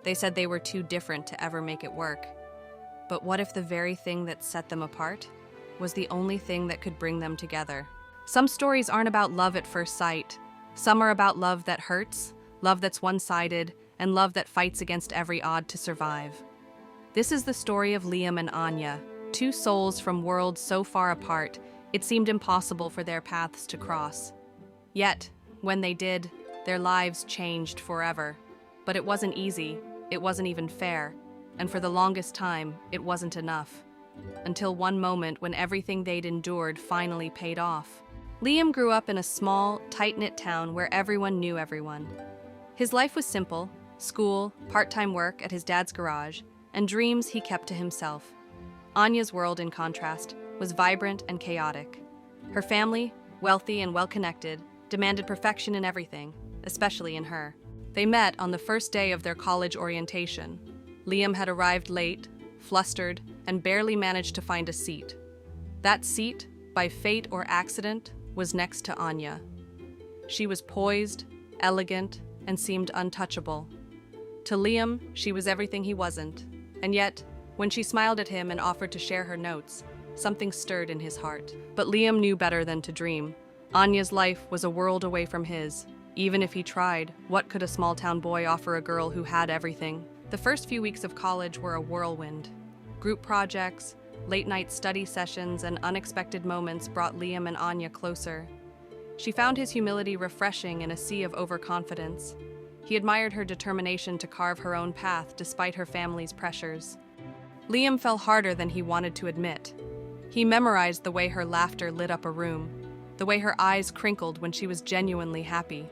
They said they were too different to ever make it work. But what if the very thing that set them apart was the only thing that could bring them together? Some stories aren't about love at first sight. Some are about love that hurts, love that's one-sided, and love that fights against every odd to survive. This is the story of Liam and Aanya, two souls from worlds so far apart, it seemed impossible for their paths to cross. Yet, when they did, their lives changed forever. But it wasn't easy, it wasn't even fair, and for the longest time, it wasn't enough. Until one moment when everything they'd endured finally paid off. Liam grew up in a small, tight-knit town where everyone knew everyone. His life was simple: school, part-time work at his dad's garage, and dreams he kept to himself. Anya's world, in contrast, was vibrant and chaotic. Her family, wealthy and well-connected, demanded perfection in everything, especially in her. They met on the first day of their college orientation. Liam had arrived late, flustered, and barely managed to find a seat. That seat, by fate or accident, was next to Aanya. She was poised, elegant, and seemed untouchable. To Liam, she was everything he wasn't. And yet, when she smiled at him and offered to share her notes, something stirred in his heart. But Liam knew better than to dream. Anya's life was a world away from his. Even if he tried, what could a small-town boy offer a girl who had everything? The first few weeks of college were a whirlwind. Group projects, late-night study sessions, and unexpected moments brought Liam and Aanya closer. She found his humility refreshing in a sea of overconfidence. He admired her determination to carve her own path despite her family's pressures. Liam fell harder than he wanted to admit. He memorized the way her laughter lit up a room, the way her eyes crinkled when she was genuinely happy.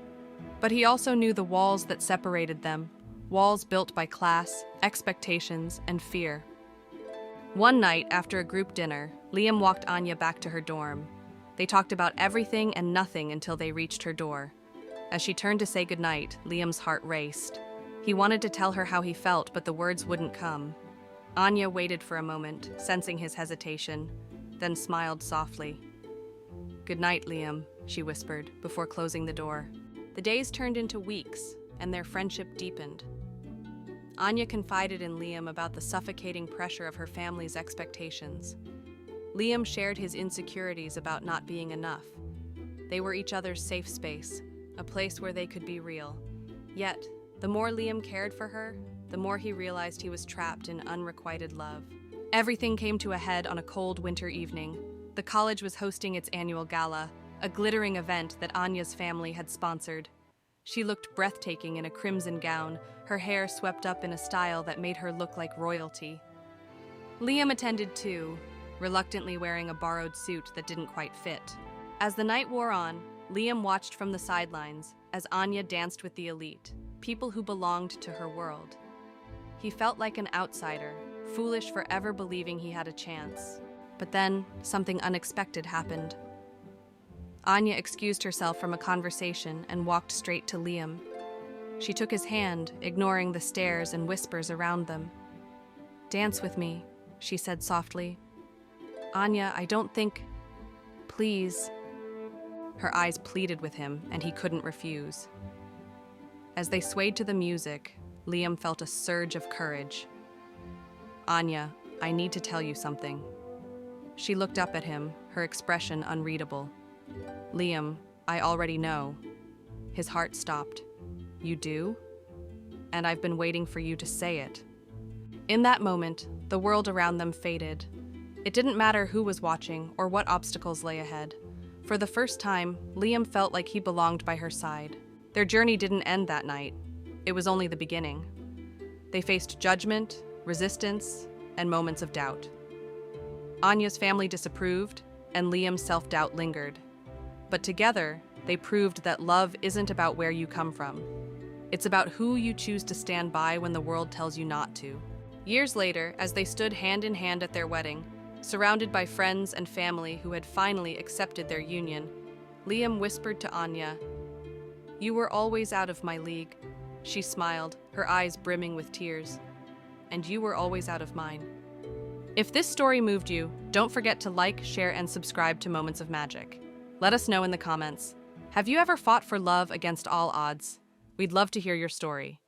But he also knew the walls that separated them, walls built by class, expectations, and fear. One night, after a group dinner, Liam walked Aanya back to her dorm. They talked about everything and nothing until they reached her door. As she turned to say goodnight, Liam's heart raced. He wanted to tell her how he felt, but the words wouldn't come. Aanya waited for a moment, sensing his hesitation, then smiled softly. "Good night, Liam," she whispered, before closing the door. The days turned into weeks, and their friendship deepened. Aanya confided in Liam about the suffocating pressure of her family's expectations. Liam shared his insecurities about not being enough. They were each other's safe space, a place where they could be real. Yet, the more Liam cared for her, the more he realized he was trapped in unrequited love. Everything came to a head on a cold winter evening. The college was hosting its annual gala, a glittering event that Anya's family had sponsored. She looked breathtaking in a crimson gown, her hair swept up in a style that made her look like royalty. Liam attended too, reluctantly wearing a borrowed suit that didn't quite fit. As the night wore on, Liam watched from the sidelines as Aanya danced with the elite, people who belonged to her world. He felt like an outsider, foolish for ever believing he had a chance. But then, something unexpected happened. Aanya excused herself from a conversation and walked straight to Liam. She took his hand, ignoring the stares and whispers around them. "Dance with me," she said softly. "Aanya, I don't think... Please." Her eyes pleaded with him, and he couldn't refuse. As they swayed to the music, Liam felt a surge of courage. "Aanya, I need to tell you something." She looked up at him, her expression unreadable. "Liam, I already know." His heart stopped. "You do? And I've been waiting for you to say it." In that moment, the world around them faded. It didn't matter who was watching or what obstacles lay ahead. For the first time, Liam felt like he belonged by her side. Their journey didn't end that night. It was only the beginning. They faced judgment, resistance, and moments of doubt. Anya's family disapproved, and Liam's self-doubt lingered. But together, they proved that love isn't about where you come from. It's about who you choose to stand by when the world tells you not to. Years later, as they stood hand in hand at their wedding, surrounded by friends and family who had finally accepted their union, Liam whispered to Aanya, "You were always out of my league." She smiled, her eyes brimming with tears. "And you were always out of mine." If this story moved you, don't forget to like, share, and subscribe to Moments of Magic. Let us know in the comments. Have you ever fought for love against all odds? We'd love to hear your story.